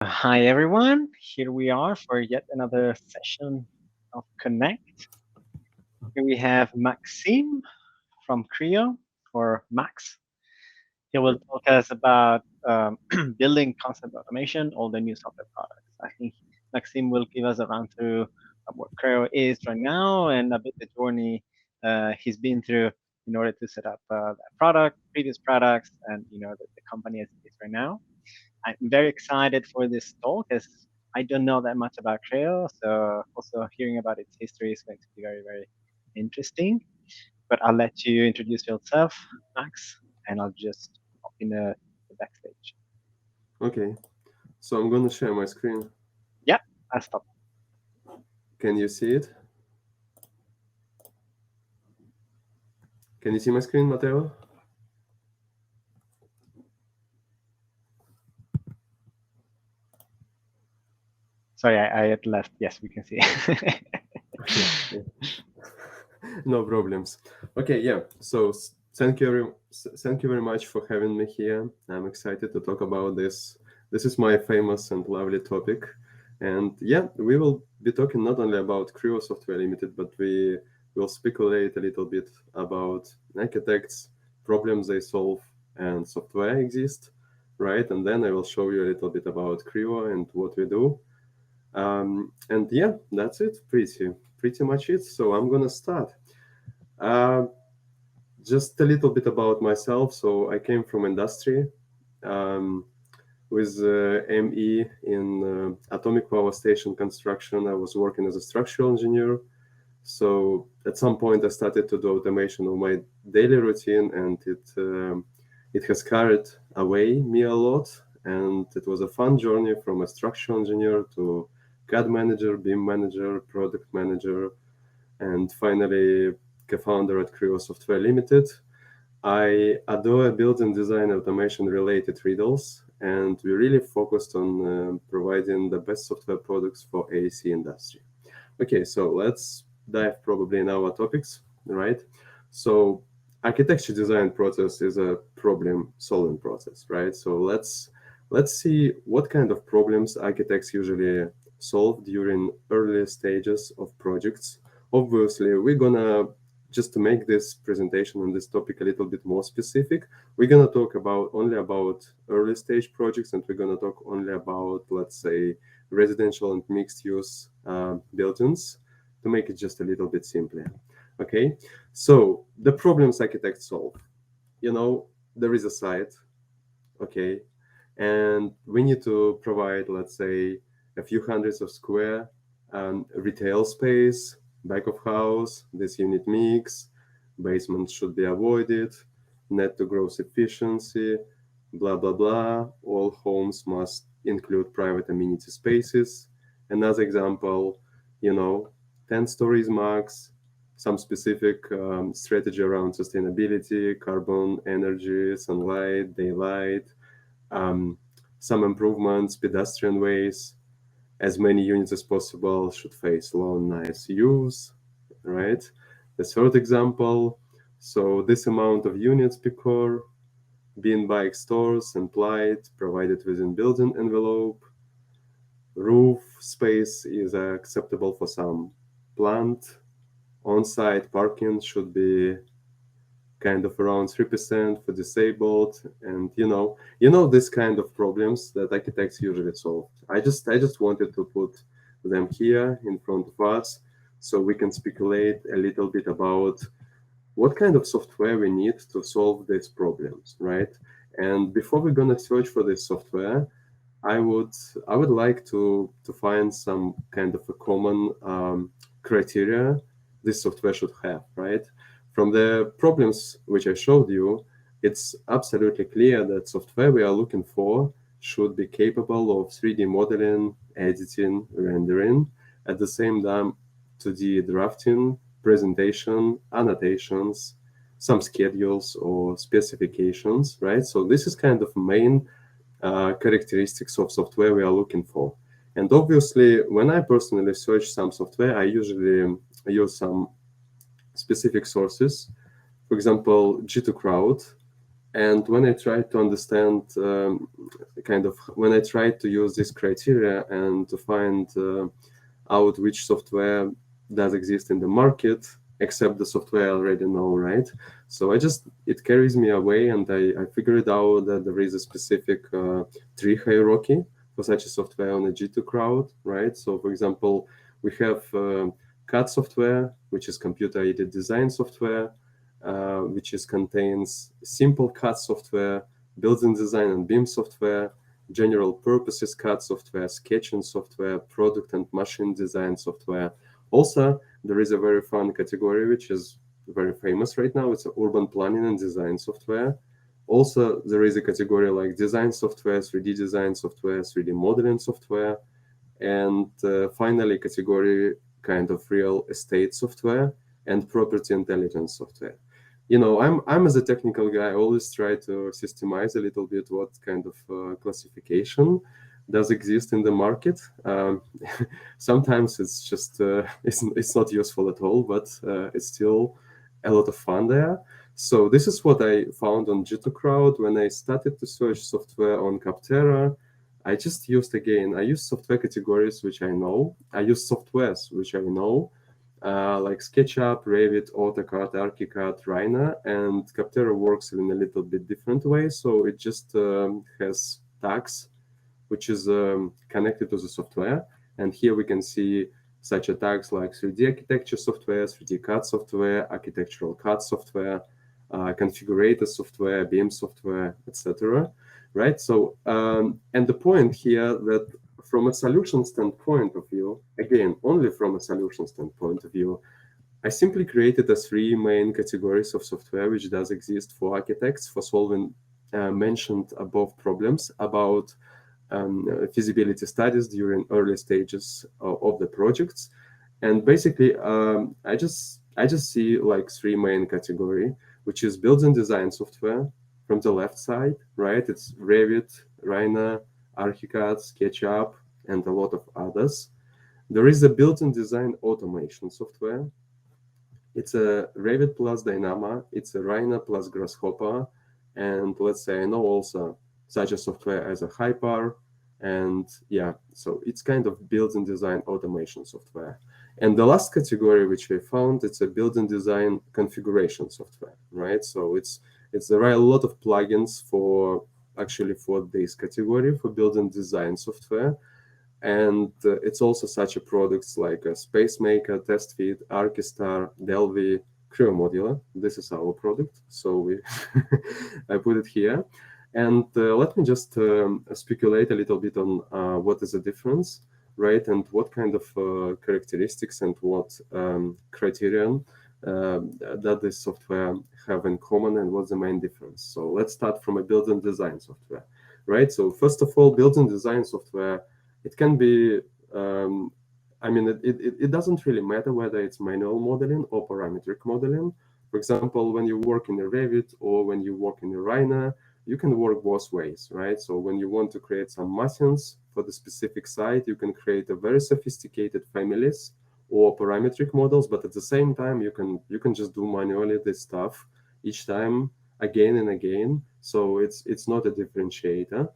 Hi everyone, here we are for yet another session of Connect. Here we have Maxim from Kreo, or Max. He will talk us about building concept automation, all the new software products. I think Maxim will give us a run through of what Kreo is right now and a bit the journey he's been through in order to set up that product, previous products, and the company as it is right now. I'm very excited for this talk as I don't know that much about Creo, so also hearing about its history is going to be very, very interesting. But I'll let you introduce yourself, Max, and I'll just hop in the backstage. Okay, so I'm going to share my screen. Yeah, I'll stop. Can you see it? Can you see my screen, Matteo? Sorry, I had left. Yes, we can see. Okay, no problems. Okay, yeah. So thank you very much for having me here. I'm excited to talk about this. This is my famous and lovely topic, and yeah, we will be talking not only about Creo Software Limited, but we will speculate a little bit about architects, problems they solve, and software exist, right? And then I will show you a little bit about Creo and what we do. And yeah, that's it. Pretty much it. So I'm gonna start. Uh, just a little bit about myself. So I came from industry um, with ME in atomic power station construction. I was working as a structural engineer. So at some point, I started to do automation of my daily routine, and it has carried away me a lot. And it was a fun journey from a structural engineer to CAD manager, BIM manager, product manager, and finally co-founder at Creo Software Limited. I adore building design automation related riddles, and we really focused on providing the best software products for AC industry. Okay, so let's dive probably in our topics, right? So architecture design process is a problem solving process, right? So let's see what kind of problems architects usually solve during early stages of projects. Obviously, we're gonna just to make this presentation on this topic a little bit more specific, we're gonna talk about only about early stage projects, and we're gonna talk only about, let's say, residential and mixed use buildings to make it just a little bit simpler. Okay, so the problems architects solve. There is a site, okay, and we need to provide, let's say, a few hundreds of square retail space, back of house, this unit mix, basement should be avoided, net to gross efficiency, blah blah blah. All homes must include private amenity spaces. Another example, you know, 10 stories max, some specific strategy around sustainability, carbon, energy, sunlight, daylight, um, some improvements, pedestrian ways, as many units as possible should face lawn nice use, right? The third example, so this amount of units per core, being bike stores and light provided within building envelope, roof space is acceptable for some plant, on-site parking should be kind of around 3% for disabled, and this kind of problems that architects usually solve. I just wanted to put them here in front of us so we can speculate a little bit about what kind of software we need to solve these problems, right? And before we're gonna search for this software, I would I would like to find some kind of a common criteria this software should have, right? From the problems which I showed you, it's absolutely clear that software we are looking for should be capable of 3D modeling, editing, rendering, at the same time 2D drafting, presentation, annotations, some schedules or specifications, right? So this is kind of main characteristics of software we are looking for. And obviously, when I personally search some software, I usually use some specific sources. For example, G2 Crowd. And when I tried to understand, when I tried to use this criteria and to find out which software does exist in the market, except the software I already know, right? So it carries me away, and I figured out that there is a specific tree hierarchy for such a software on a G2 crowd, right? So for example, we have CAD software, which is computer-aided design software, which is contains simple CAD software, built-in design and BIM software, general purposes CAD software, sketching software, product and machine design software. Also, there is a very fun category which is very famous right now. It's urban planning and design software. Also, there is a category like design software, 3D design software, 3D modeling software, and finally, category kind of real estate software and property intelligence software. I'm as a technical guy, I always try to systemize a little bit what kind of classification does exist in the market. Sometimes it's just it's not useful at all, but it's still a lot of fun there. So this is what I found on G2 Crowd when I started to search software on Capterra. I use software categories which I know. I use softwares which I know, like SketchUp, Revit, AutoCAD, ArchiCAD, Rhino, and Capterra works in a little bit different way. So it just has tags which is connected to the software. And here we can see such a tags like 3D architecture software, 3D CAD software, architectural CAD software, configurator software, BIM software, etc. Right? So, and the point here that from a solution standpoint of view, again, only from a solution standpoint of view, I simply created the three main categories of software which does exist for architects for solving mentioned above problems about feasibility studies during early stages of the projects. And basically, I just see like three main category, which is built-in design software from the left side, right? It's Revit, Rhino, ArchiCAD, SketchUp, and a lot of others. There is a built-in design automation software. It's a Revit plus Dynama, it's a Rhino plus Grasshopper, and let's say I know also such a software as a Hyper, and yeah, so it's kind of built-in design automation software. And the last category which I found, it's a built-in design configuration software, right? So there are a lot of plugins for this category for built-in design software. And it's also such a products like a SpaceMaker, TestFit, Archistar, Delvi, Kreo. This is our product, so I put it here. And let me just speculate a little bit on what is the difference, right? And what kind of characteristics and what criterion that this software have in common, and what's the main difference. So let's start from a built-in design software, right? So first of all, built-in design software, it can be, it doesn't really matter whether it's manual modeling or parametric modeling. For example, when you work in a Revit or when you work in a Rhino, you can work both ways, right? So when you want to create some masons for the specific site, you can create a very sophisticated families or parametric models, but at the same time, you can just do manually this stuff each time again and again. So it's not a differentiator.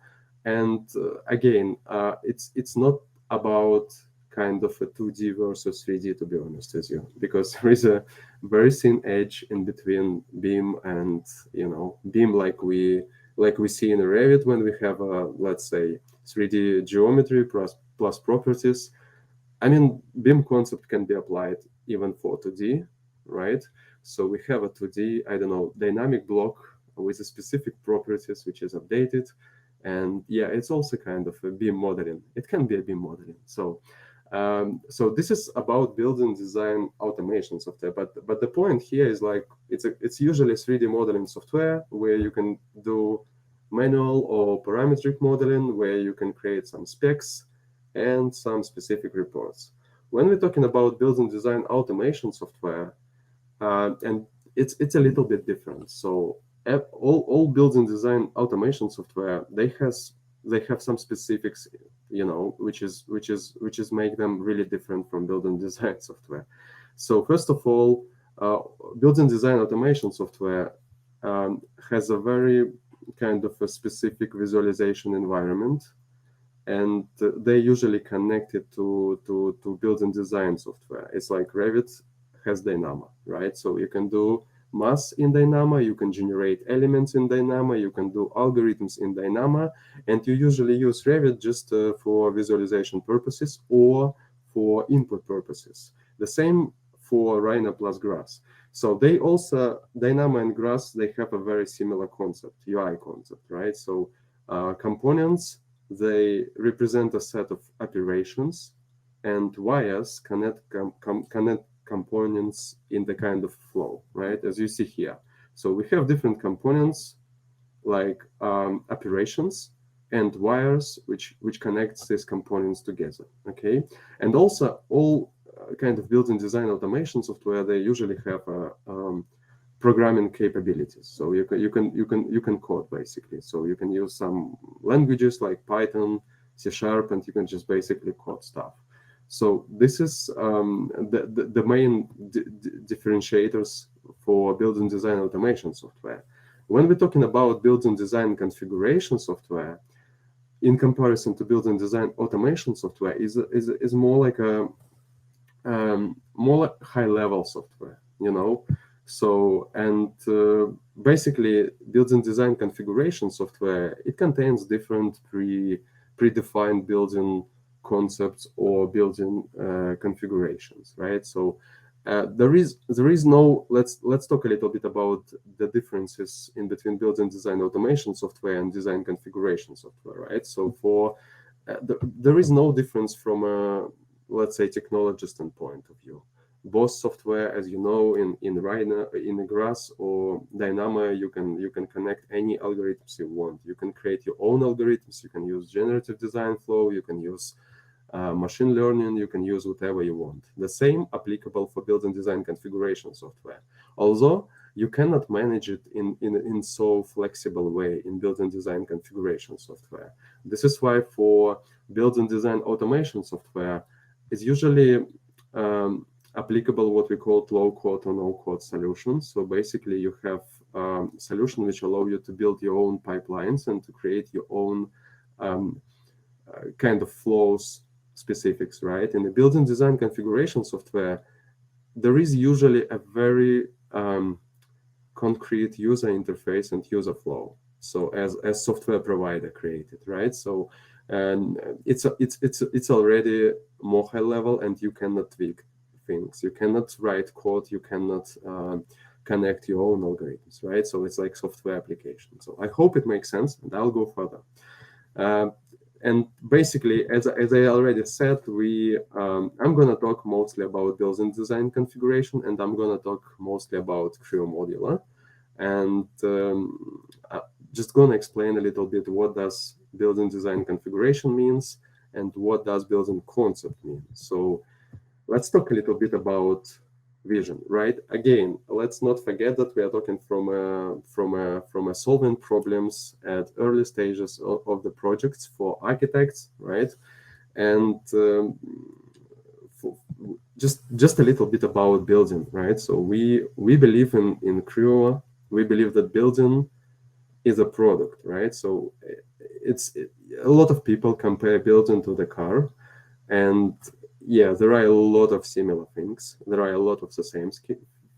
And again, it's not about kind of a 2D versus 3D, to be honest with you, because there is a very thin edge in between BIM and BIM like we see in Revit when we have a, let's say, 3D geometry plus properties. I mean, BIM concept can be applied even for 2D, right? So we have a 2D, I don't know, dynamic block with a specific properties which is updated. And yeah, it's also kind of a BIM modeling. It can be a BIM modeling. So this is about building design automation software. But the point here is like it's usually 3D modeling software where you can do manual or parametric modeling, where you can create some specs and some specific reports. When we're talking about building design automation software, and it's a little bit different. So all building design automation software, they have some specifics, which is make them really different from building design software. So first of all, building design automation software, has a very kind of a specific visualization environment, and they usually connect it to building design software. It's like Revit has Dynamo, right? So you can do mass in Dynamo, you can generate elements in Dynamo, you can do algorithms in Dynamo, and you usually use Revit just for visualization purposes or for input purposes. The same for Rhino plus Grass. So they also, Dynamo and Grass, they have a very similar concept, UI concept, right? So components, they represent a set of operations, and wires connect components in the kind of flow, right? As you see here. So we have different components like operations and wires which connects these components together. Okay, and also all kind of built-in design automation software, they usually have a programming capabilities. So you can code basically. So you can use some languages like Python, C Sharp, and you can just basically code stuff. So this is the main differentiators for building design automation software. When we're talking about building design configuration software, in comparison to building design automation software, is more like a more like high level software, you know. So and basically building design configuration software, it contains different predefined building concepts or building configurations, right? So there is no, let's talk a little bit about the differences in between building design automation software and design configuration software, right? So for there is no difference from a, let's say, technology standpoint of view. Both software, as you know, in Rhino, in Grass or Dynamo, you can connect any algorithms you want. You can create your own algorithms. You can use generative design flow. You can use machine learning. You can use whatever you want. The same applicable for building design configuration software. Although you cannot manage it in so flexible way in building design configuration software. This is why for building design automation software, it's usually applicable what we call low code or no code solutions. So basically you have solution which allow you to build your own pipelines and to create your own kind of flows specifics, right? In the building design configuration software, there is usually a very concrete user interface and user flow. So as software provider created, right? So and it's already more high level, and you cannot tweak things. You cannot write code. You cannot connect your own algorithms, right? So it's like software application. So I hope it makes sense, and I'll go further. And basically, as I already said, I'm gonna talk mostly about building design configuration, and I'm gonna talk mostly about Creo Modular, and just gonna explain a little bit what does building design configuration means and what does building concept mean. So let's talk a little bit about vision, right? Again, let's not forget that we are talking from a solving problems at early stages of the projects for architects, right? And just a little bit about building, right? So we believe in Creo. We believe that building is a product, right? So a lot of people compare building to the car, and yeah, there are a lot of similar things. There are a lot of the same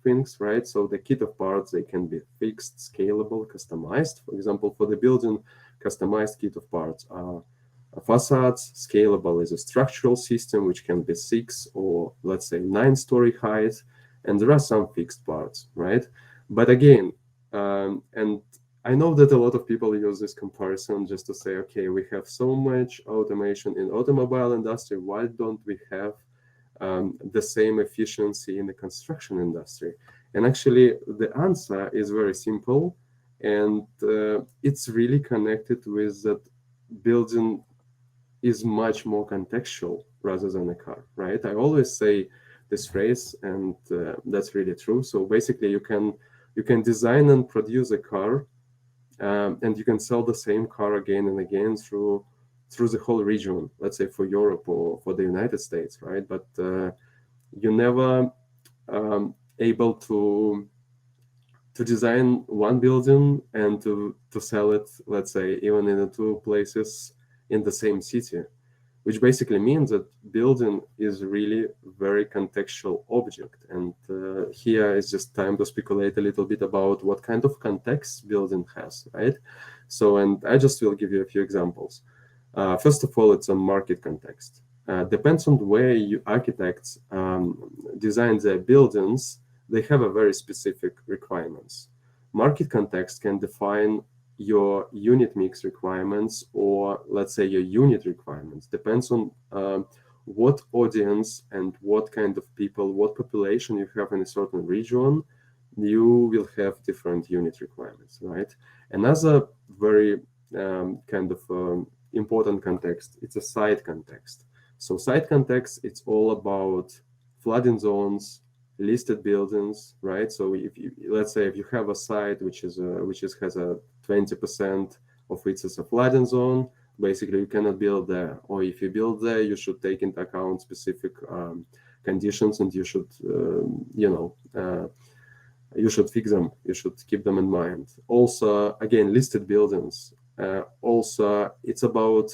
things, right? So the kit of parts, they can be fixed, scalable, customized. For example, for the building, customized kit of parts are facades. Scalable is a structural system which can be 6 or let's say 9-story height, and there are some fixed parts, right? But again, and I know that a lot of people use this comparison just to say, okay, we have so much automation in automobile industry. Why don't we have the same efficiency in the construction industry? And actually, the answer is very simple, and it's really connected with that building is much more contextual rather than a car, right? I always say this phrase, and that's really true. So basically, you can design and produce a car, and you can sell the same car again and again through the whole region, let's say for Europe or for the United States, right? But you're never able to to design one building and to sell it, let's say, even in the two places in the same city, which basically means that building is really very contextual object. And here is just time to speculate a little bit about what kind of context building has, right? So, and I just will give you a few examples. First of all, it's a market context. Depends on where you architects design their buildings, they have a very specific requirements. Market context can define your unit mix requirements, or let's say your unit requirements. Depends on what audience and what kind of people, what population you have in a certain region, you will have different unit requirements, right? Another very kind of important context, it's a site context. So site context, it's all about flooding zones, listed buildings, right? So if you, let's say if you have a site which has a 20% of it as a flooding zone, basically you cannot build there. Or if you build there, you should take into account specific conditions, and you should you should fix them. You should keep them in mind. Also, again, listed buildings. Also, it's about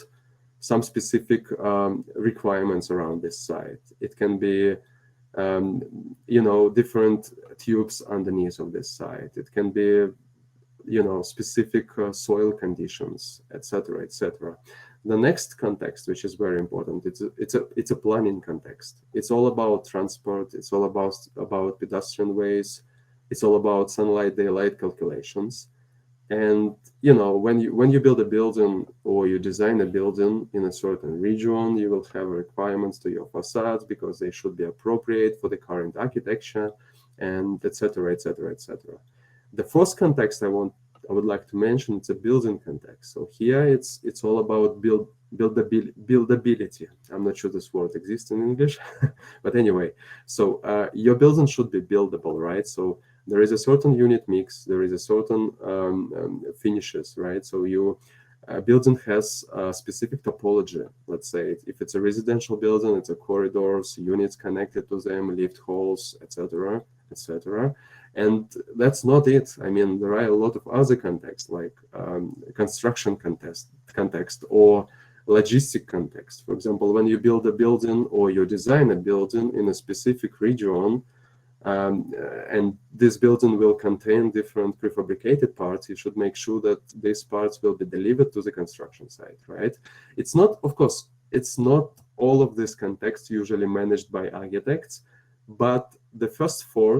some specific requirements around this site. It can be different tubes underneath of this site. It can be specific soil conditions, etc., etc. The next context, which is very important, it's a planning context. It's all about transport. It's all about pedestrian ways. It's all about sunlight daylight calculations. And when you build a building or you design a building in a certain region, you will have requirements to your facades because they should be appropriate for the current architecture, and etc., etc., etc. The first context I would like to mention, it's a building context. So here it's all about buildability. I'm not sure this word exists in English, but anyway, so your building should be buildable, right? So there is a certain unit mix, there is a certain finishes, right? So your building has a specific topology. Let's say if it's a residential building, it's a corridors, units connected to them, lift halls, etc., etc. And that's not it. I mean, there are a lot of other contexts, like construction context or logistic context. For example, when you build a building or you design a building in a specific region, and this building will contain different prefabricated parts, you should make sure that these parts will be delivered to the construction site, right? It's not, of course, it's not all of this context usually managed by architects, but the first four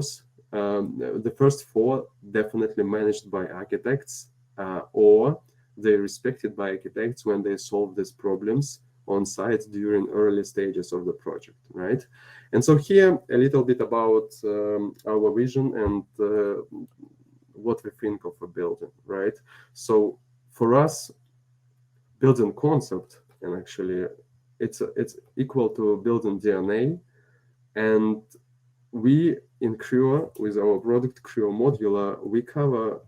definitely managed by architects, or they're respected by architects when they solve these problems on site during early stages of the project, right? And so here a little bit about our vision and what we think of a building, right? So for us, building concept, and actually it's equal to building DNA, and we in Kreo, with our product Kreo Modular, we cover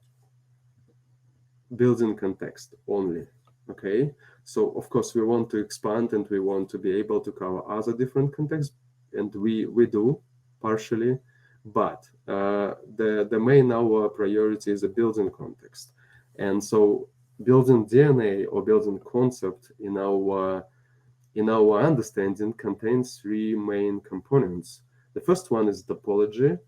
building context only. Okay, so of course we want to expand and we want to be able to cover other different contexts, and we do partially, but the main our priority is a building context. And so building DNA or building concept in our understanding contains three main components. The first one is topology.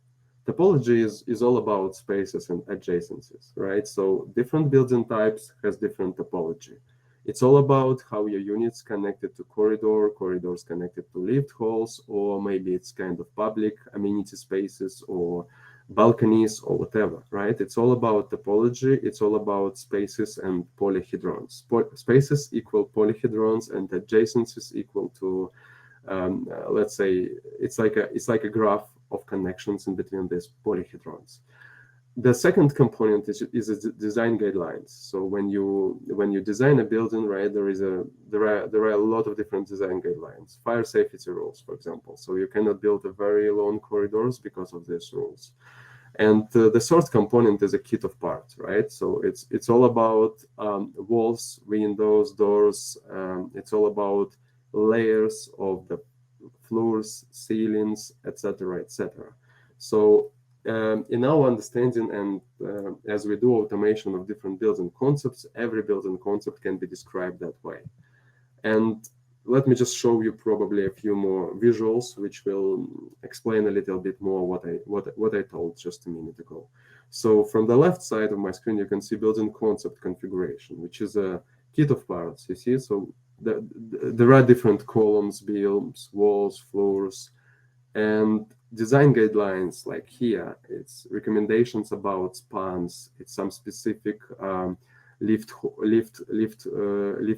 Topology is all about spaces and adjacencies, right? So different building types has different topology. It's all about how your units connected to corridors connected to lift halls, or maybe it's kind of public amenity spaces or balconies or whatever, right? It's all about topology. It's all about spaces and polyhedrons. Spaces equal polyhedrons, and adjacencies equal to let's say it's like a graph of connections in between these polyhedrons. The second component is design guidelines. So when you design a building, right, there are a lot of different design guidelines. Fire safety rules, for example. So you cannot build a very long corridors because of these rules. And the third component is a kit of parts, right? So it's all about walls, windows, doors. It's all about layers of the floors, ceilings, etc., etc. So in our understanding, and as we do automation of different building concepts, every building concept can be described that way. And let me just show you probably a few more visuals, which will explain a little bit more what I told just a minute ago. So from the left side of my screen, you can see building concept configuration, which is a kit of parts. You see, so there are different columns, beams, walls, floors, and design guidelines. Like here, it's recommendations about spans. It's some specific lift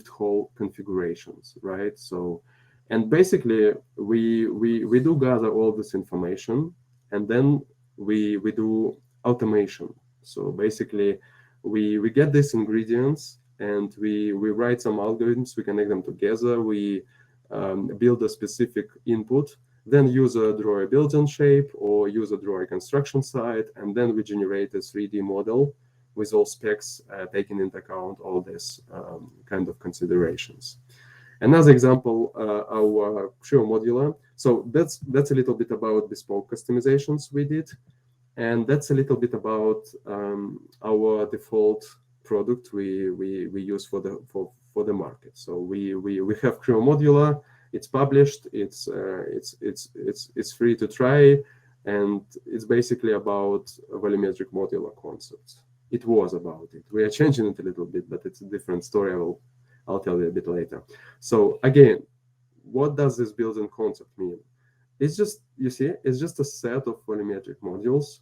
hall configurations, right? So, and basically we do gather all this information, and then we do automation. So basically we get these ingredients, and we write some algorithms, we connect them together, we build a specific input, then user draw a building shape or user draw a construction site, and then we generate a 3D model with all specs, taking into account all this kind of considerations. Another example, our Kreo modular. So that's a little bit about bespoke customizations we did, and that's a little bit about our default product we use for the market. So we have Kreo modular. It's published. It's free to try, and it's basically about volumetric modular concepts. It was about it. We are changing it a little bit, but it's a different story. I'll tell you a bit later. So again, what does this building concept mean? It's just, you see, it's just a set of volumetric modules.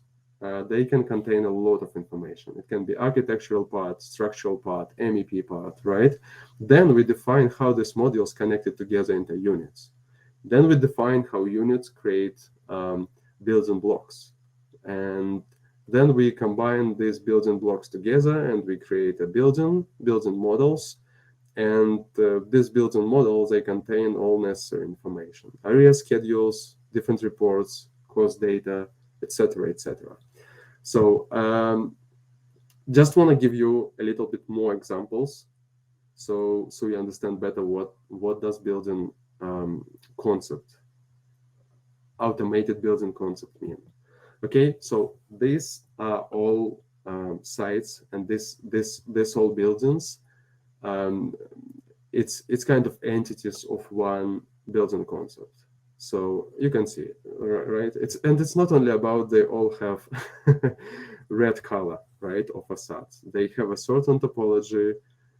They can contain a lot of information. It can be architectural part, structural part, MEP part, right? Then we define how these modules connected together into units. Then we define how units create building blocks. And then we combine these building blocks together, and we create a building models. And these building models, they contain all necessary information: area schedules, different reports, cost data, etc., etc. So just want to give you a little bit more examples, so you understand better what does building concept, automated building concept mean. Okay, so these are all sites, and this all buildings. It's kind of entities of one building concept. So you can see, right? It's not only about they all have red color, right, of facades. They have a certain topology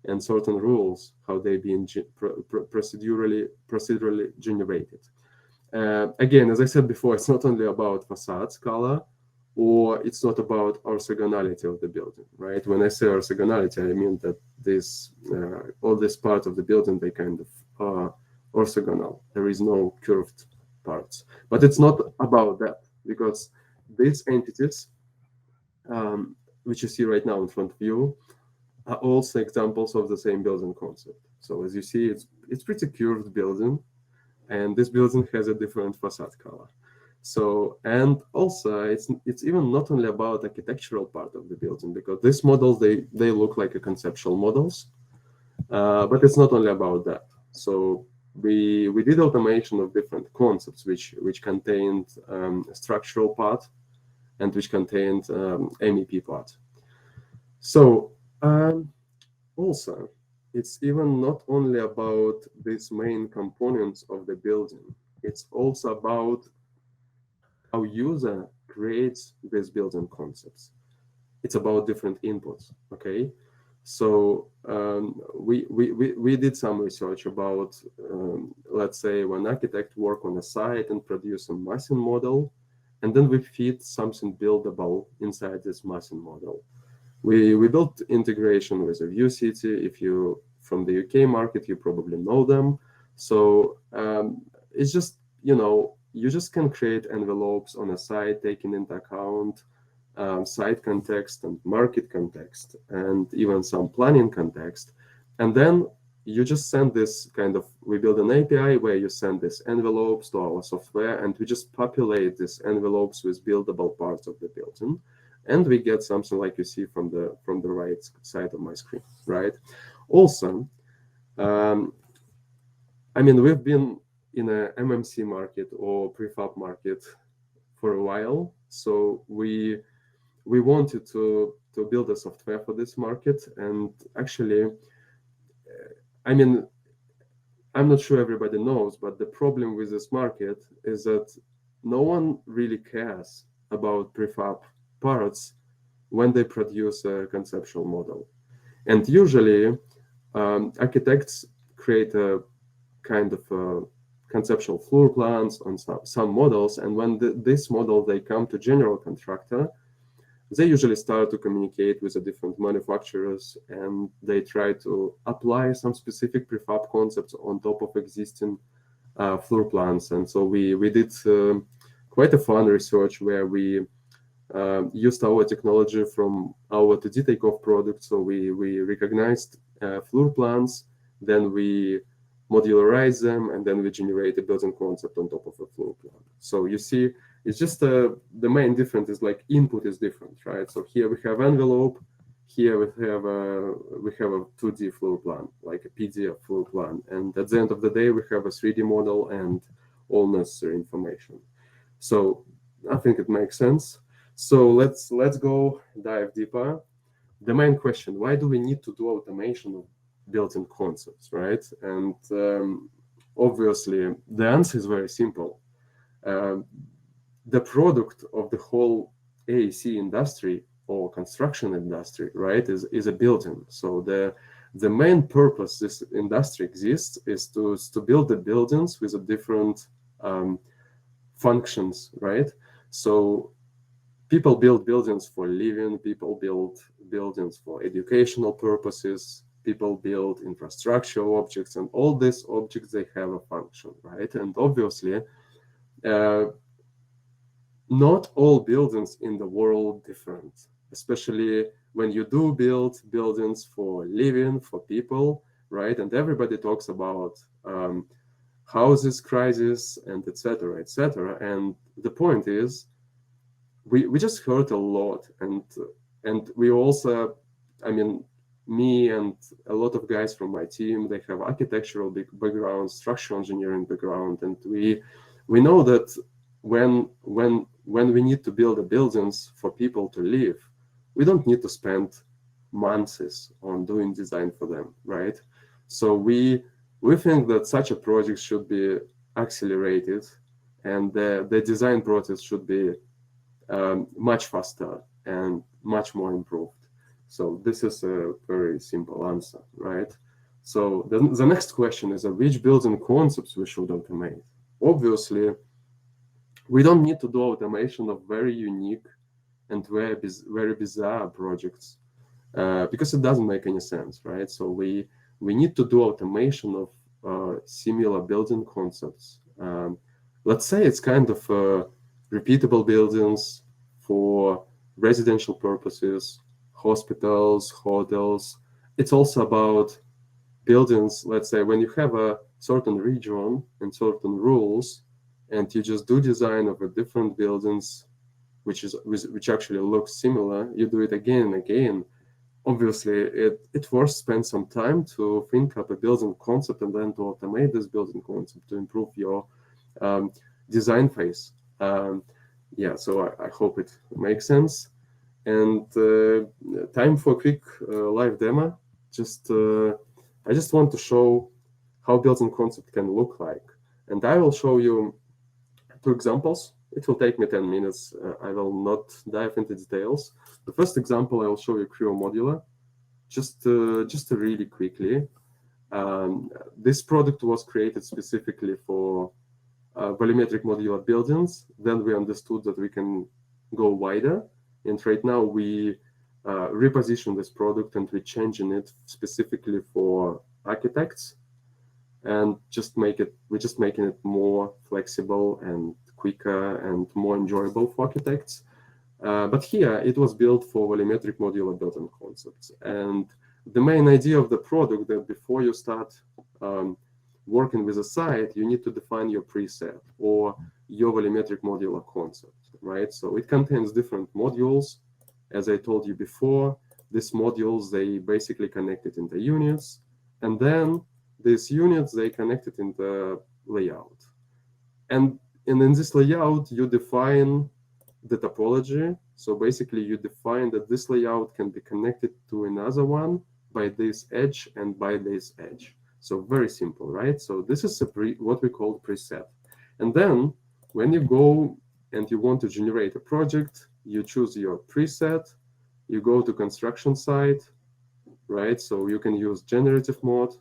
and certain rules how they being procedurally generated. Again, as I said before, it's not only about facades color, or it's not about orthogonality of the building, right? When I say orthogonality, I mean that this all this part of the building, they kind of are orthogonal. There is no curved parts, but it's not about that, because these entities, which you see right now in front of you, are also examples of the same building concept. So as you see, it's pretty curved building, and this building has a different facade color. So, and also it's even not only about architectural part of the building, because these models, they look like a conceptual models, but it's not only about that. So we did automation of different concepts which contained a structural part and which contained MEP part. So also, it's even not only about these main components of the building. It's also about how user creates these building concepts. It's about different inputs. Okay, so we did some research about let's say when architect work on a site and produce a massing model, and then we feed something buildable inside this massing model. We built integration with a View City. If you from the UK market, you probably know them. So it's just, you just can create envelopes on a site taking into account site context and market context and even some planning context. And then you just send this kind of, we build an API where you send these envelopes to our software, and we just populate these envelopes with buildable parts of the building. And we get something like you see from the right side of my screen, right? Also, I mean, we've been in a MMC market or prefab market for a while, So we wanted to build a software for this market. And actually, I mean, I'm not sure everybody knows, but the problem with this market is that no one really cares about prefab parts when they produce a conceptual model. And usually, architects create a kind of conceptual floor plans on some models, and when this model they come to general contractor, they usually start to communicate with the different manufacturers, and they try to apply some specific prefab concepts on top of existing floor plans. And so we did quite a fun research where we used our technology from our 2D takeoff product. So we recognized floor plans, then we modularize them, and then we generate a building concept on top of a floor plan. So you see, it's just the main difference is like input is different, right? So here we have envelope, here we have a 2D floor plan, like a PDF floor plan, and at the end of the day we have a 3D model and all necessary information. So I think it makes sense. So let's go dive deeper. The main question: why do we need to do automation of built-in concepts, right? And obviously, the answer is very simple. Um, the product of the whole AEC industry or construction industry, right, is a building. So the main purpose this industry exists is to build the buildings with a different functions, right? So people build buildings for living, people build buildings for educational purposes, people build infrastructure objects, and all these objects, they have a function, right? And obviously, not all buildings in the world different, especially when you do build buildings for living, for people, right? And everybody talks about houses crisis and etc. etc. And the point is, we just heard a lot, and we also, I mean, me and a lot of guys from my team, they have architectural background, structural engineering background, and we know that when we need to build the buildings for people to live, we don't need to spend months on doing design for them, right? So we think that such a project should be accelerated, and the design process should be much faster and much more improved. So this is a very simple answer, right? So the next question is which building concepts we should automate? Obviously, we don't need to do automation of very unique and very bizarre projects because it doesn't make any sense, right? So we need to do automation of similar building concepts. Let's say it's kind of repeatable buildings for residential purposes, hospitals, hotels. It's also about buildings, let's say, when you have a certain region and certain rules, and you just do design of a different buildings, which actually looks similar, you do it again and again. Obviously, it worth spend some time to think up a building concept and then to automate this building concept to improve your design phase. Yeah, so I hope it makes sense. And time for a quick live demo. I just want to show how building concept can look like. And I will show you two examples. It will take me 10 minutes. I will not dive into details. The first example, I will show you Kreo Modular, just really quickly. This product was created specifically for volumetric modular buildings. Then we understood that we can go wider. And right now we reposition this product and we're changing it specifically for architects, and we're just making it more flexible and quicker and more enjoyable for architects. But here it was built for volumetric modular building concepts. And the main idea of the product that before you start working with a site, you need to define your preset or your volumetric modular concept, right? So it contains different modules. As I told you before, these modules, they basically connected in the units, and then these units, they connected in the layout. And in this layout, you define the topology. So basically you define that this layout can be connected to another one by this edge and by this edge. So very simple, right? So this is what we call preset. And then when you go and you want to generate a project, you choose your preset, you go to construction site, right? So you can use generative mode.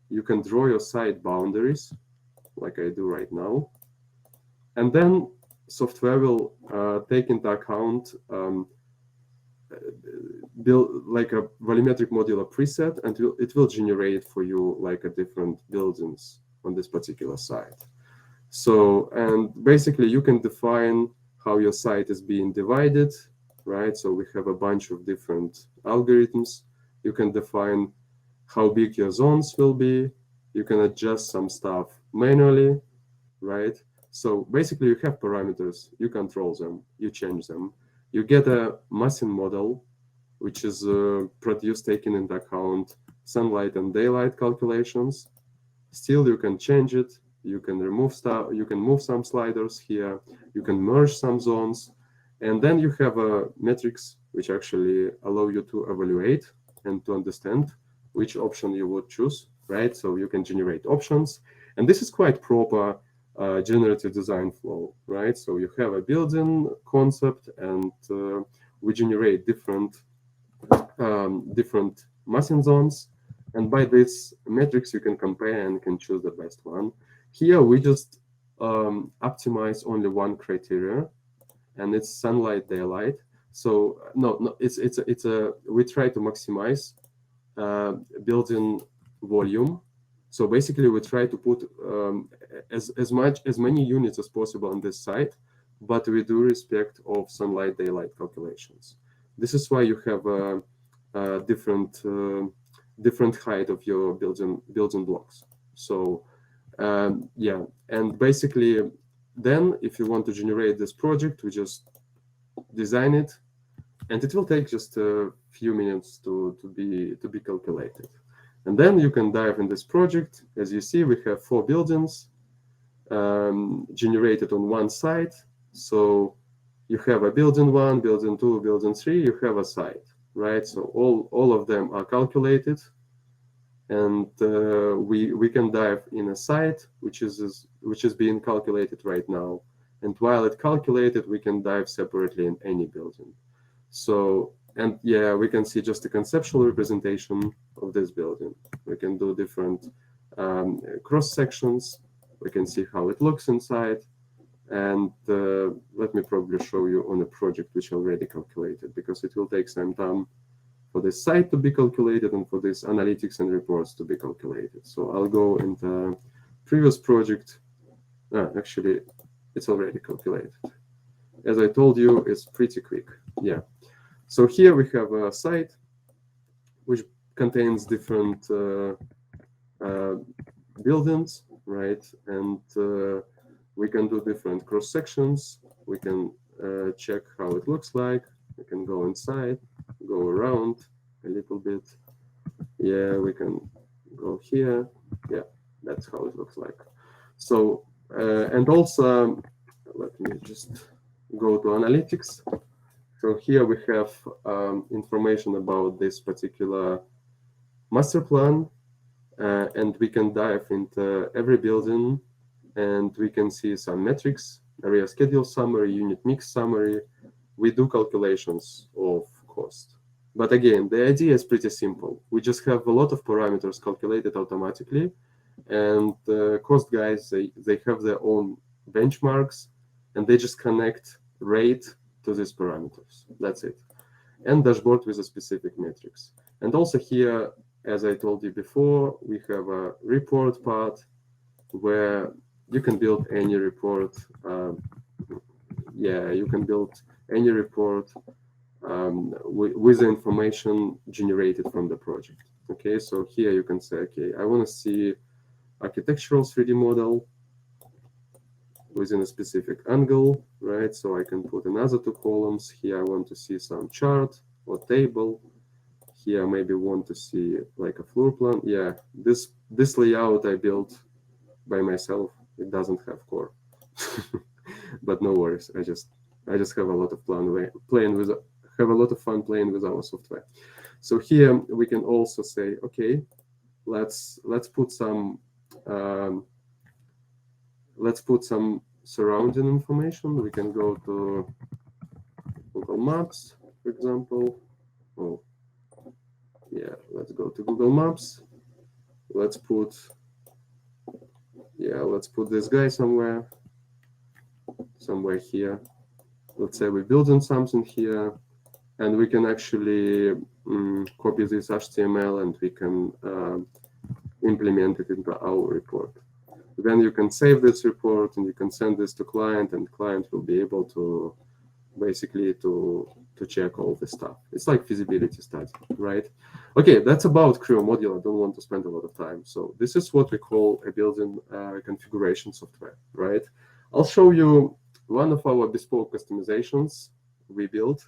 You can draw your site boundaries, like I do right now. And then software will take into account build like a volumetric modular preset, and it will generate for you like a different buildings on this particular site. So, and basically you can define how your site is being divided, right? So we have a bunch of different algorithms. You can define how big your zones will be. You can adjust some stuff manually, right? So basically you have parameters, you control them, you change them. You get a Maksim model, which is produced taking into account sunlight and daylight calculations. Still, you can change it. You can remove stuff. You can move some sliders here. You can merge some zones. And then you have metrics which actually allow you to evaluate and to understand which option you would choose, right? So you can generate options. And this is quite proper generative design flow, right? So you have a building concept and we generate different massing zones. And by this metrics, you can compare and can choose the best one. Here, we just optimize only one criteria, and it's sunlight daylight. So no, it's a we try to maximize building volume. So basically, we try to put as many units as possible on this site, but we do respect of sunlight daylight calculations. This is why you have a different height of your building blocks. So yeah, and basically, then if you want to generate this project, we just design it, and it will take just a few minutes to be calculated. And then you can dive in this project. As you see, we have 4 buildings generated on one site. So you have a building 1, building 2, building 3, you have a site, right? So all of them are calculated, and we can dive in a site which is being calculated right now. And while it's calculated, we can dive separately in any building. So, and yeah, we can see just a conceptual representation of this building. We can do different cross sections. We can see how it looks inside. And let me probably show you on a project which already calculated, because it will take some time for this site to be calculated and for this analytics and reports to be calculated. So I'll go into previous project. Actually, it's already calculated. As I told you, it's pretty quick. Yeah. So here we have a site which contains different buildings, right? And we can do different cross sections. We can check how it looks like. We can go inside, go around a little bit. Yeah, we can go here. Yeah, that's how it looks like. So, and also, let me just go to analytics. So here we have information about this particular master plan, and we can dive into every building, and we can see some metrics, area schedule summary, unit mix summary. We do calculations of cost. But again, the idea is pretty simple. We just have a lot of parameters calculated automatically, and the cost guys, they have their own benchmarks, and they just connect rate to these parameters. That's it. And dashboard with a specific metrics. And also here, as I told you before, we have a report part where you can build any report. Yeah, you can build any report with the information generated from the project. Okay, so here you can say, okay, I want to see architectural 3D model within a specific angle, right? So I can put another 2 columns. Here I want to see some chart or table. Here I maybe want to see like a floor plan. Yeah, this layout I built by myself. It doesn't have core, but no worries. I just I just have a lot of have a lot of fun playing with our software. So here we can also say, okay, let's put some um, surrounding information. We can go to Google Maps, for example. Oh, yeah, let's go to Google Maps. Let's put this guy somewhere here. Let's say we're building something here, and we can actually copy this HTML and we can implement it into our report. Then you can save this report and you can send this to client, and client will be able to basically to check all this stuff. It's like feasibility study, right? Okay, that's about Creo module. I don't want to spend a lot of time. So this is what we call a building configuration software, right? I'll show you one of our bespoke customizations we built.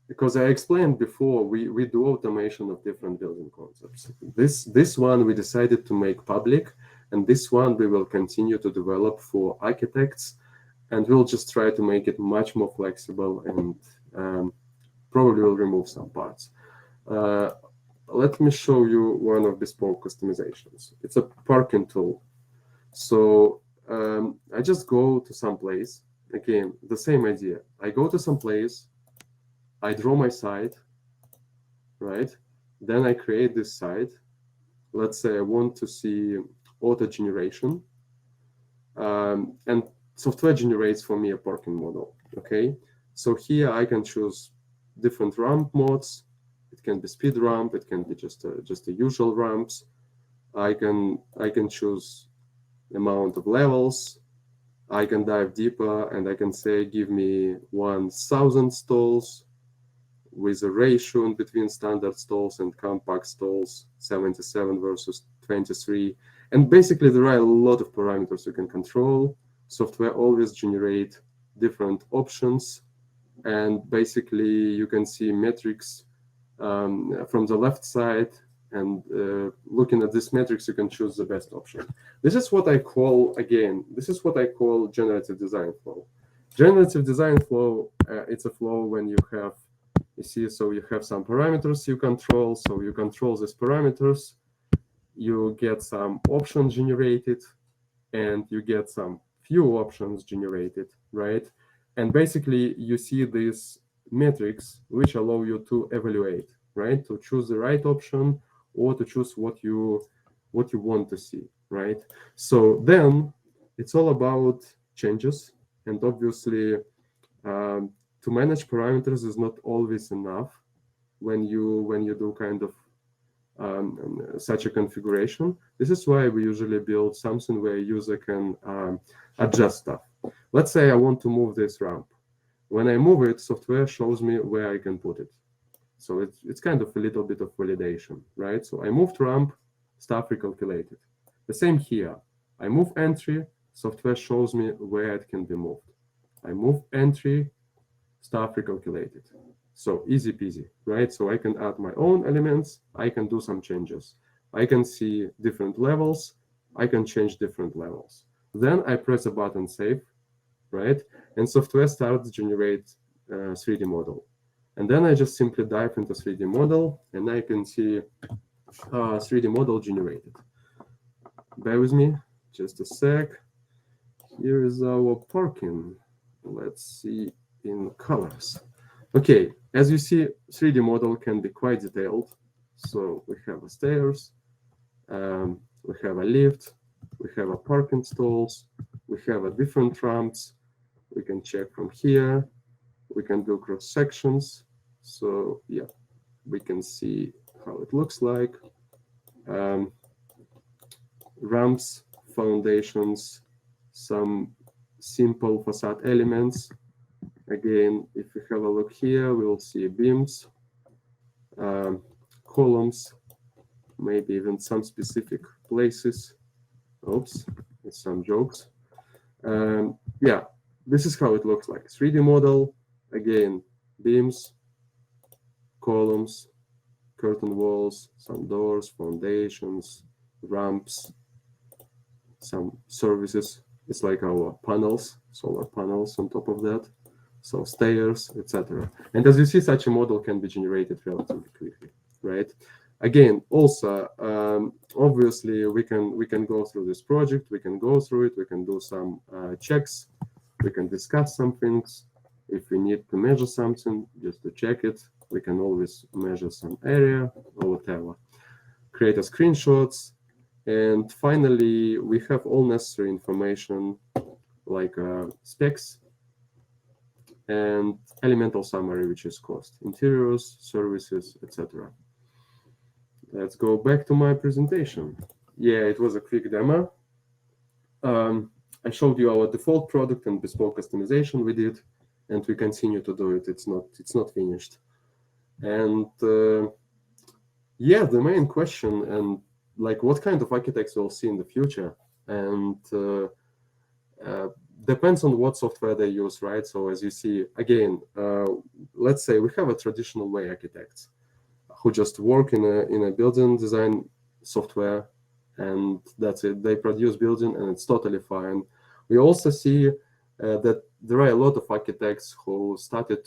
Because I explained before, we do automation of different building concepts. This one we decided to make public, and this one we will continue to develop for architects, and we'll just try to make it much more flexible, and probably will remove some parts. Let me show you one of bespoke customizations. It's a parking tool. So I just go to some place. Again, the same idea. I go to some place, I draw my site, right? Then I create this site. Let's say I want to see auto generation, and software generates for me a parking model. Okay, so here I can choose different ramp modes. It can be speed ramp. It can be just the usual ramps. I can choose amount of levels. I can dive deeper, and I can say, give me 1,000 stalls with a ratio in between standard stalls and compact stalls, 77 versus 23. And basically, there are a lot of parameters you can control. Software always generate different options. And basically, you can see metrics from the left side. And looking at this metrics, you can choose the best option. This is what I call, generative design flow. Generative design flow, it's a flow when you have, you see, so you have some parameters you control. So you control these parameters, you get some options generated, and you get some few options generated, right? And basically, you see these metrics which allow you to evaluate, right? To choose the right option or to choose what you want to see, right? So then it's all about changes, and obviously to manage parameters is not always enough when you do kind of such a configuration. This is why we usually build something where a user can adjust stuff. Let's say I want to move this ramp. When I move it, software shows me where I can put it. So it's kind of a little bit of validation, right? So I moved ramp, stuff recalculated. The same here. I move entry, software shows me where it can be moved. I move entry, stuff recalculated. So easy peasy, right? So I can add my own elements. I can do some changes. I can see different levels. I can change different levels. Then I press a button save, right? And software starts to generate 3D model. And then I just simply dive into 3D model, and I can see 3D model generated. Bear with me just a sec. Here is our parking. Let's see in colors. Okay, as you see, 3D model can be quite detailed. So we have a stairs, we have a lift, we have a parking stalls, we have a different ramps. We can check from here. We can do cross sections. So yeah, we can see how it looks like. Ramps, foundations, some simple facade elements. Again, if we have a look here, we will see beams, columns, maybe even some specific places. Oops, it's some jokes. Yeah, this is how it looks like. 3D model, again, beams, columns, curtain walls, some doors, foundations, ramps, some services. It's like our panels, solar panels on top of that, so stairs, etc. And as you see, such a model can be generated relatively quickly, right? Again, also, obviously, we can go through this project, we can go through it, we can do some checks, we can discuss some things. If we need to measure something, just to check it, we can always measure some area or whatever. Create a screenshots, and finally, we have all necessary information like specs and elemental summary, which is cost, interiors, services, etc. Let's go back to my presentation. Yeah, it was a quick demo. I showed you our default product and bespoke customization we did, and we continue to do it. It's not finished. And yeah, the main question and like what kind of architects we'll see in the future, and depends on what software they use, right? So as you see, again, let's say we have a traditional way architects who just work in a building design software, and that's it. They produce building, and it's totally fine. We also see that there are a lot of architects who started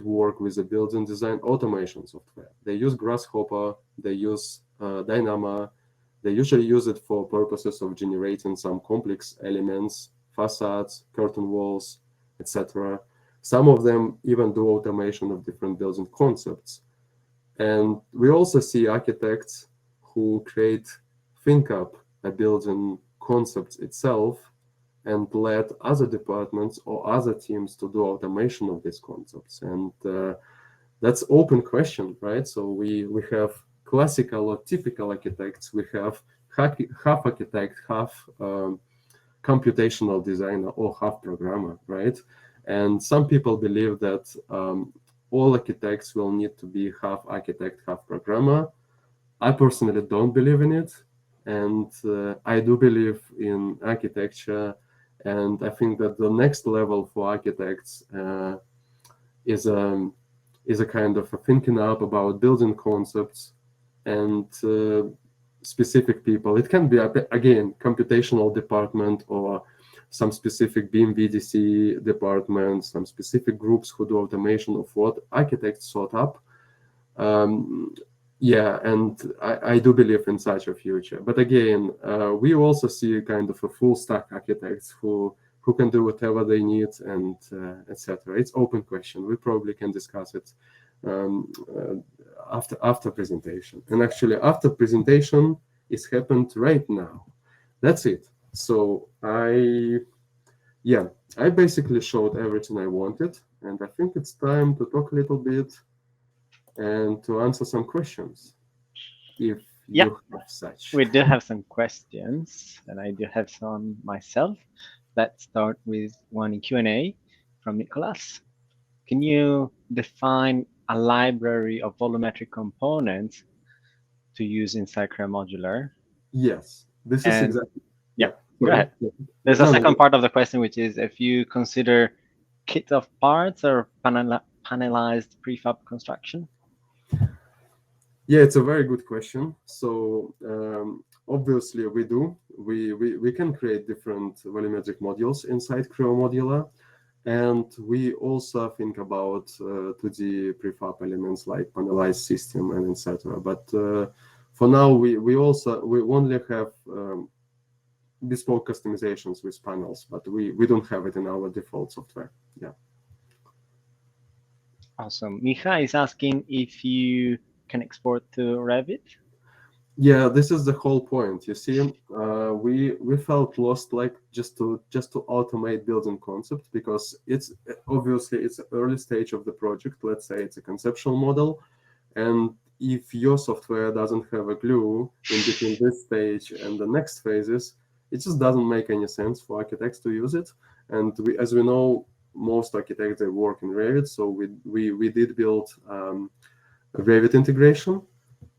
work with the building design automation software. They use Grasshopper, they use Dynamo. They usually use it for purposes of generating some complex elements, facades, curtain walls, etc. Some of them even do automation of different building concepts. And we also see architects who think up a building concept itself and let other departments or other teams to do automation of these concepts. And that's open question, right? So we have classical or typical architects. We have half architect, half computational designer, or half programmer, right? And some people believe that all architects will need to be half architect, half programmer. I personally don't believe in it, and I do believe in architecture. And I think that the next level for architects is a kind of a thinking up about building concepts and specific people. It can be, again, computational department or some specific BIM VDC department, some specific groups who do automation of what architects sort up. Yeah, and I do believe in such a future. But again, we also see kind of a full stack architects who can do whatever they need, and etc. It's open question. We probably can discuss it after presentation. And actually, after presentation is happened right now. That's it. So I basically showed everything I wanted, and I think it's time to talk a little bit and to answer some questions, if Yeah, you have such. we do have some questions, and I do have some myself. Let's start with one in Q&A from Nicholas. Can you define a library of volumetric components to use in Cyclomodular? Yes, this is And exactly. yeah, Yeah, go sorry. ahead. Yeah. There's a No, second no. part of the question, which is if you consider kit of parts or panelized prefab construction. Yeah, it's a very good question. So obviously we do. We can create different volumetric modules inside Kreo Modular. And we also think about 2D prefab elements like panelized system and etc. But for now, we only have bespoke customizations with panels, but we don't have it in our default software. Yeah. Awesome. Micha is asking if you can export to Revit. Yeah, this is the whole point. You see, we felt lost, like just to automate building concept, because it's obviously it's an early stage of the project. Let's say it's a conceptual model, and if your software doesn't have a glue in between this stage and the next phases, it just doesn't make any sense for architects to use it. And as we know, most architects, they work in Revit, so we did build a Revit integration.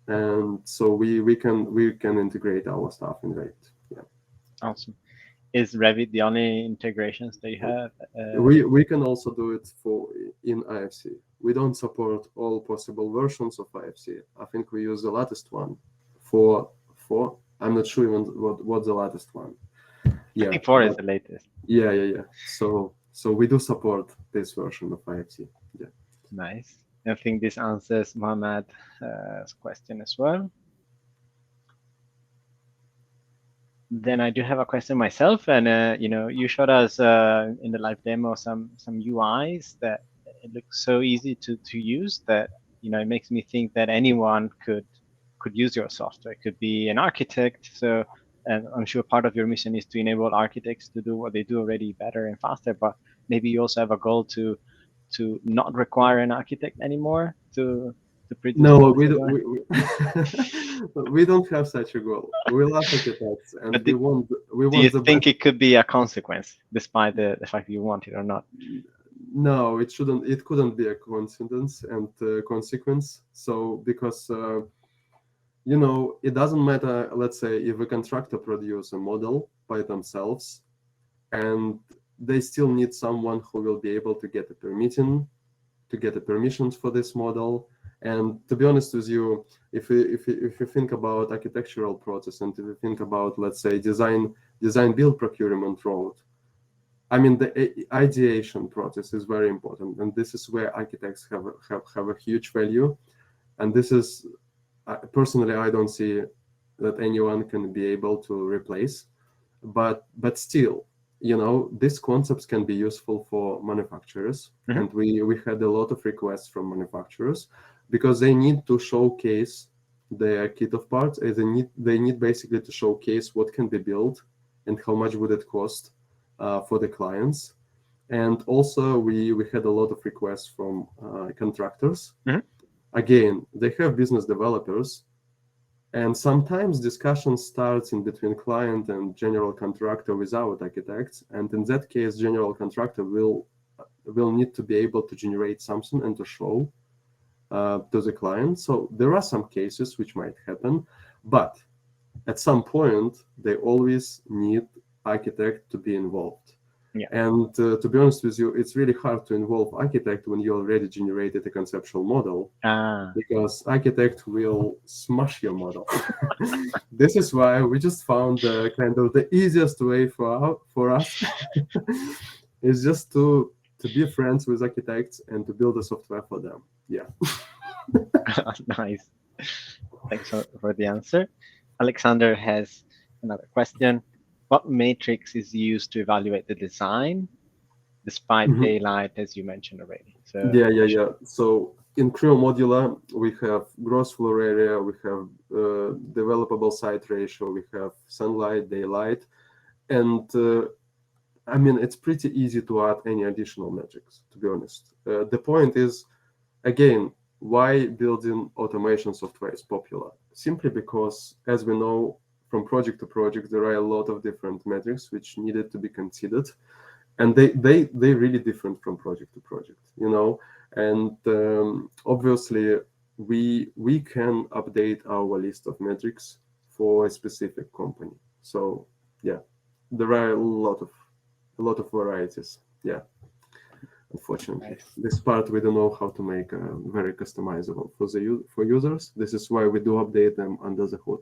And so we can integrate our stuff in Revit. Yeah. Awesome. Is Revit the only integrations that you have? We can also do it in IFC. We don't support all possible versions of IFC. I think we use the latest one for I'm not sure even what's the latest one. I Yeah, think 4 is but the latest. yeah. So we do support this version of IFC. Yeah. Nice. I think this answers Mohammed's question as well. Then I do have a question myself, and you showed us in the live demo some UIs that it looks so easy to use that it makes me think that anyone could use your software. It could be an architect. So, and I'm sure part of your mission is to enable architects to do what they do already better and faster. But maybe you also have a goal to not require an architect anymore to produce No, all this we don't. design. We don't have such a goal. We love architects, and But we do you want the think best. it could be a consequence, despite the fact you want it or not? No, it shouldn't. It couldn't be a coincidence and consequence. So because it doesn't matter. Let's say if a contractor produce a model by themselves, and they still need someone who will be able to get a permission for this model. And to be honest with you, if you think about architectural process, and if you think about, let's say, design build procurement road, I mean, the ideation process is very important, and this is where architects have a huge value. And this is personally, I don't see that anyone can be able to replace, but still, these concepts can be useful for manufacturers. Mhm. And we had a lot of requests from manufacturers because they need to showcase their kit of parts. They need basically to showcase what can be built and how much would it cost for the clients. And also we had a lot of requests from contractors. Mhm. Again, they have business developers, and sometimes discussion starts in between client and general contractor without architects. And in that case, general contractor will need to be able to generate something and to show to the client. So there are some cases which might happen, but at some point they always need architect to be involved. Yeah. And to be honest with you, it's really hard to involve architect when you already generated a conceptual model, because architect will smash your model. This is why we just found kind of the easiest way for us is just to be friends with architects and to build a software for them. Yeah. Nice. Thanks for the answer. Alexander has another question. What matrix is used to evaluate the design despite Mhm. daylight, as you mentioned already? So Yeah. So in Kreo Modular, we have gross floor area, we have developable site ratio, we have sunlight, daylight, and I mean, it's pretty easy to add any additional metrics, to be honest. The point is, again, why building automation software is popular? Simply because, as we know, from project to project, there are a lot of different metrics which needed to be considered. And they really different from project to project, and obviously we can update our list of metrics for a specific company. So yeah, there are a lot of varieties. Yeah, unfortunately, nice. this part we don't know how to make very customizable for users. This is why we do update them under the hood.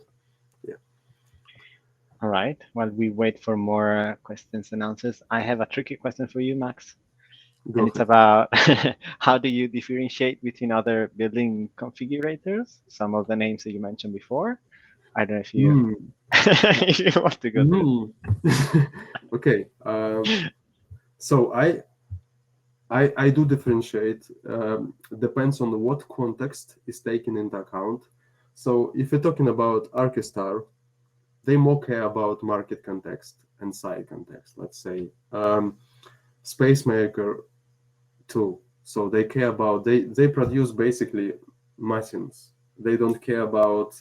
All right. While we wait for more questions and answers, I have a tricky question for you, Max. Go And it's ahead. about how do you differentiate between other building configurators? Some of the names that you mentioned before. I don't know if you Hmm. if you want to go through. Okay. So I do differentiate. Depends on what context is taken into account. So if you're talking about Archistar, they more care about market context and site context. Let's say Spacemaker too. So they care about they produce basically machines. They don't care about,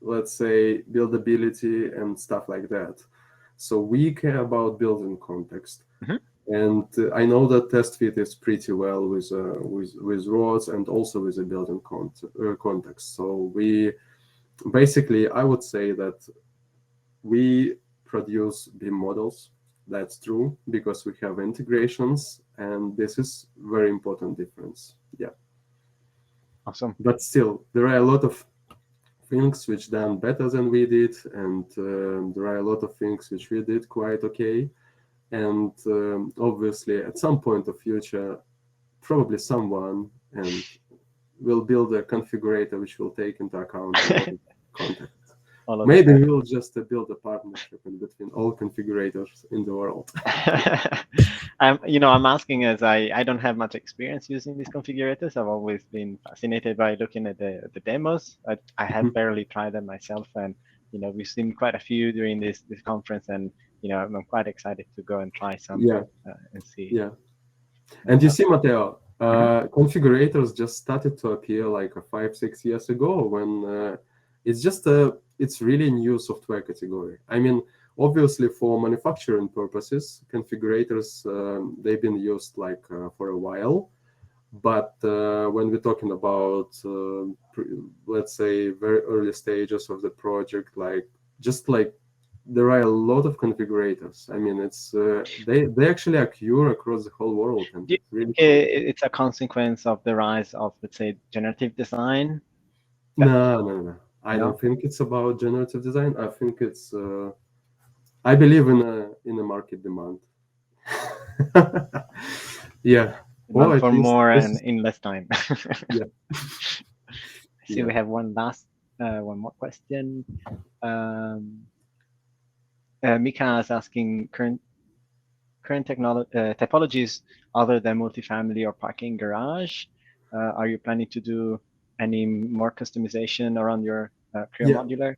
let's say, buildability and stuff like that. So we care about building context. Mhm. And I know that test fit is pretty well with roads and also with the building context. So we basically, I would say that we produce BIM models. That's true because we have integrations, and this is very important difference. Yeah. Awesome. But still, there are a lot of things which done better than we did, and there are a lot of things which we did quite okay. And obviously, at some point of future, probably someone and will build a configurator which will take into account a lot of context. All of Maybe that. we'll just build a partnership in between all configurators in the world. I'm asking as I don't have much experience using these configurators. I've always been fascinated by looking at the demos. I have barely tried them myself, and we've seen quite a few during this conference, and I'm quite excited to go and try some Yeah, and see. yeah. And you see, Matteo, Mhm. configurators just started to appear like 5-6 years ago when it's really new software category. I mean, obviously for manufacturing purposes, configurators they've been used like for a while. But when we're talking about, let's say, very early stages of the project, like there are a lot of configurators. I mean, it's they actually occur across the whole world, and Do you it's really think cool. it's a consequence of the rise of, let's say, generative design? That, No, no, no. I no? don't think it's about generative design. I think it's. I believe in a market demand. Yeah, or Demand at for least more this and is. in less time. Yeah, I see yeah, we have one more question. Um, Mika is asking current typologies other than multifamily or parking garage. Are you planning to do any more customization around your Creo yeah. modular?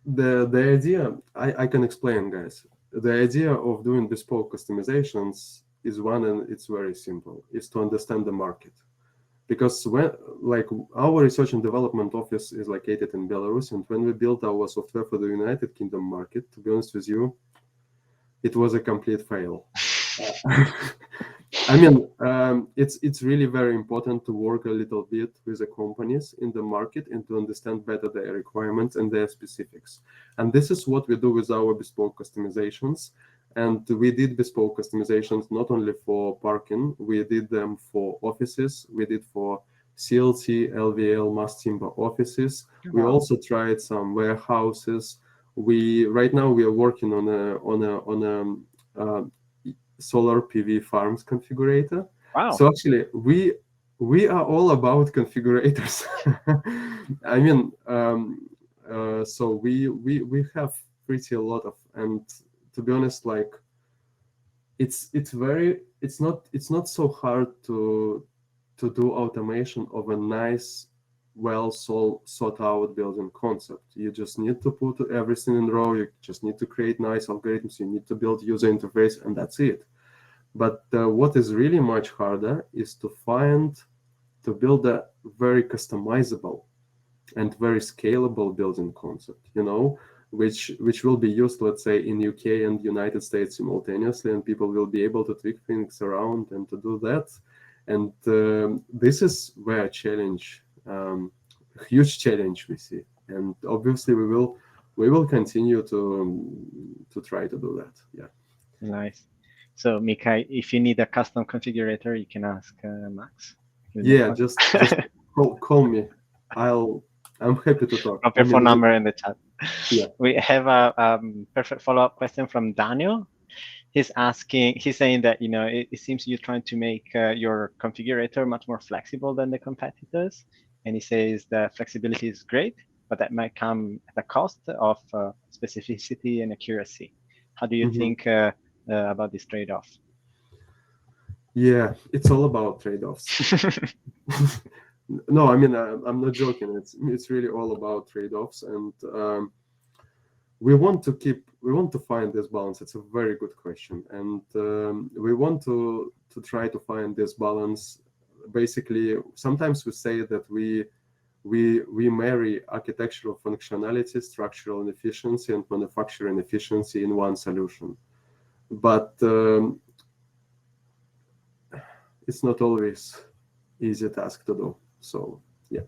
The idea I can explain, guys. The idea of doing bespoke customizations is one, and it's very simple. Is to understand the market, because when like our research and development office is located in Belarus, and when we built our software for the United Kingdom market, to be honest with you, it was a complete fail. I mean, it's really very important to work a little bit with the companies in the market and to understand better their requirements and their specifics. And this is what we do with our bespoke customizations. And we did bespoke customizations not only for parking, we did them for offices, we did for CLT, LVL, mass timber offices. We Wow. also tried some warehouses. We right now we are working on a solar PV farms configurator. Wow. So actually, we are all about configurators. I mean, so we have pretty a lot of, and to be honest, like it's not so hard to do automation of a nice, well sought out building concept. You just need to put everything in row. You just need to create nice algorithms. You need to build user interface, and that's it. But what is really much harder is to build a very customizable and very scalable building concept, which will be used, let's say, in UK and United States simultaneously, and people will be able to tweak things around and to do that. And this is where a huge challenge we see. And obviously, we will continue to try to do that. Yeah. Nice. So Mika, if you need a custom configurator, you can ask Max. He'll make Yeah, one. just call me. I'm happy to talk. Drop I your phone mean, number in the chat. yeah, We have a perfect follow-up question from Daniel. He's saying that, it seems you're trying to make your configurator much more flexible than the competitors. And he says that flexibility is great, but that might come at the cost of specificity and accuracy. How do you hmm think about this trade-off? yeah. It's all about trade-offs. No, I mean, I'm not joking. It's really all about trade-offs, and we want to find this balance. It's a very good question, and we want to try to find this balance. Basically, sometimes we say that we marry architectural functionality, structural efficiency, and manufacturing efficiency in one solution. But it's not always easy task to do. So yeah,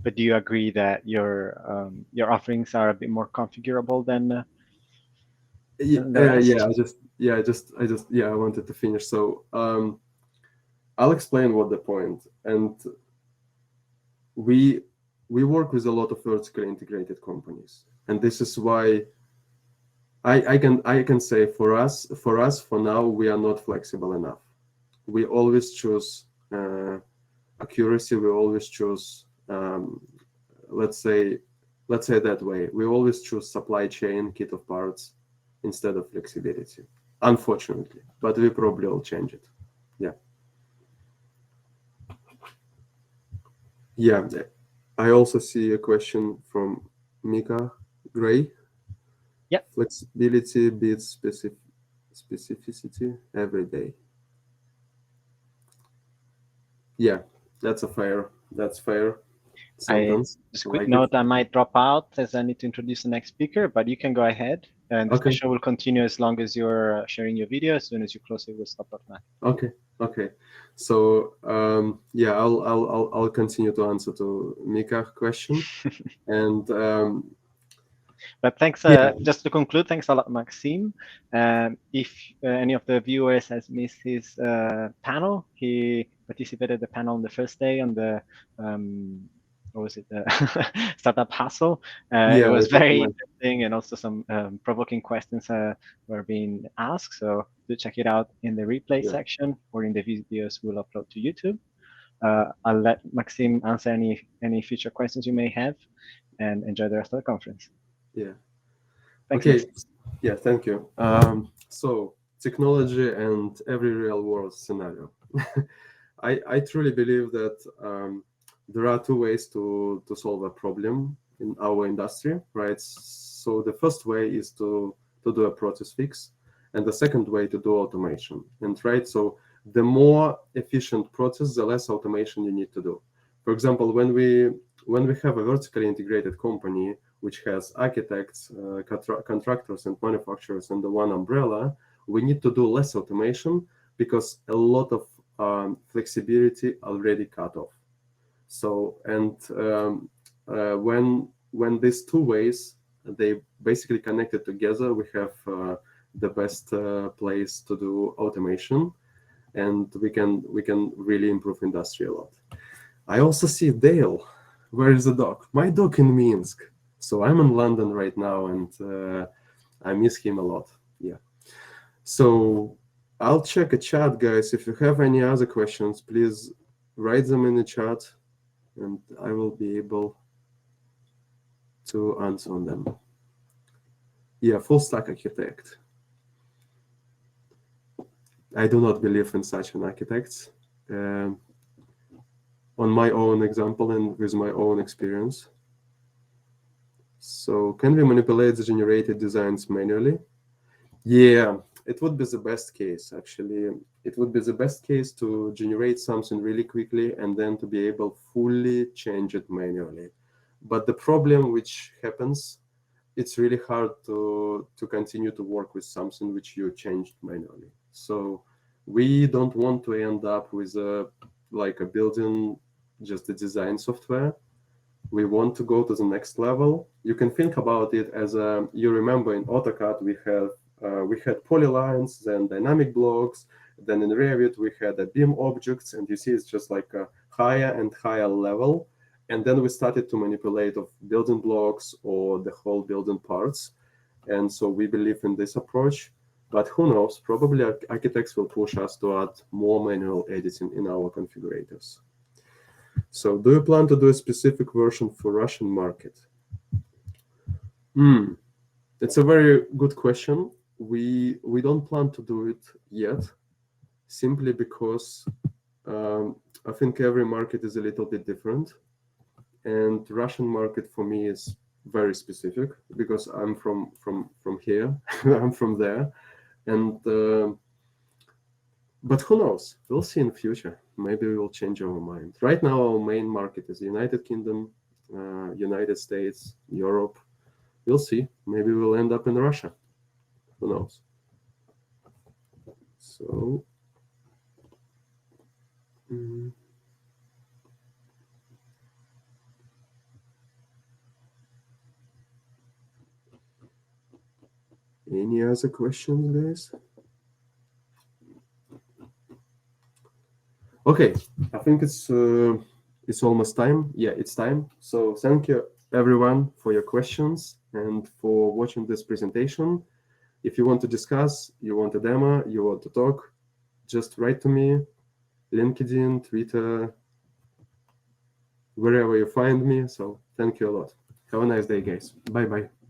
But do you agree that your offerings are a bit more configurable than the yeah. rest? I wanted to finish. So I'll explain what the point. And we work with a lot of vertically integrated companies, and this is why I can say for us for now we are not flexible enough. We always choose accuracy. We always choose let's say that way. We always choose supply chain kit of parts instead of flexibility. Unfortunately, but we probably will change it. Yeah. Yeah. I also see a question from Mika Gray. Yeah. Flexibility beats specificity every day. Yeah, that's fair sentence. Just I quick like it. note, I might drop out as I need to introduce the next speaker, but you can go ahead. And the Okay. session will continue as long as you're sharing your video. As soon as you close it, we'll stop automatically. Okay. So yeah, I'll continue to answer to Mika's question. And But thanks, yeah, just to conclude, thanks a lot, Maxim. If any of the viewers has missed his panel, he participated the panel on the first day on the, what was it, the Startup Hustle. It yeah, was it was very nice. interesting, and also some provoking questions were being asked. So do check it out in the replay Yeah, section or in the videos we'll upload to YouTube. I'll let Maxim answer any future questions you may have, and enjoy the rest of the conference. yeah. Thanks, Okay. Maxim. Yeah, thank you. So technology and every real world scenario. I truly believe that there are two ways to solve a problem in our industry, right? So the first way is to do a process fix, and the second way to do automation. And right, so the more efficient process, the less automation you need to do. For example, when we have a vertically integrated company which has architects, contractors, and manufacturers under one umbrella, we need to do less automation because a lot of flexibility already cut off. So, and when these two ways they basically connected together, we have the best place to do automation, and we can really improve industry a lot. I also see Dale. Where is the dog? My dog in Minsk. So I'm in London right now, and I miss him a lot. Yeah. So I'll check a chat, guys. If you have any other questions, please write them in the chat, and I will be able to answer on them. Yeah, full stack architect. I do not believe in such an architect. On my own example and with my own experience. So can we manipulate the generated designs manually? Yeah, it would be the best case, actually. It would be the best case to generate something really quickly and then to be able fully change it manually. But the problem which happens, it's really hard to continue to work with something which you changed manually. So we don't want to end up with like a building just the design software. We want to go to the next level. You can think about it as you remember in AutoCAD we had polylines, then dynamic blocks, then in Revit we had a beam objects, and you see it's just like a higher and higher level. And then we started to manipulate of building blocks or the whole building parts. And so we believe in this approach. But who knows? Probably architects will push us to add more manual editing in our configurators. So do you plan to do a specific version for Russian market? It's a very good question. We don't plan to do it yet, simply because I think every market is a little bit different. And Russian market for me is very specific because I'm from here, I'm from there, and but who knows? We'll see in the future. Maybe we will change our mind. Right now, our main market is the United Kingdom, United States, Europe. We'll see. Maybe we'll end up in Russia. Who knows? So. Any other questions, guys? Okay, I think it's it's almost time. Yeah, it's time. So thank you everyone for your questions and for watching this presentation. If you want to discuss, you want a demo, you want to talk, just write to me, LinkedIn, Twitter, wherever you find me. So thank you a lot. Have a nice day, guys. Bye bye.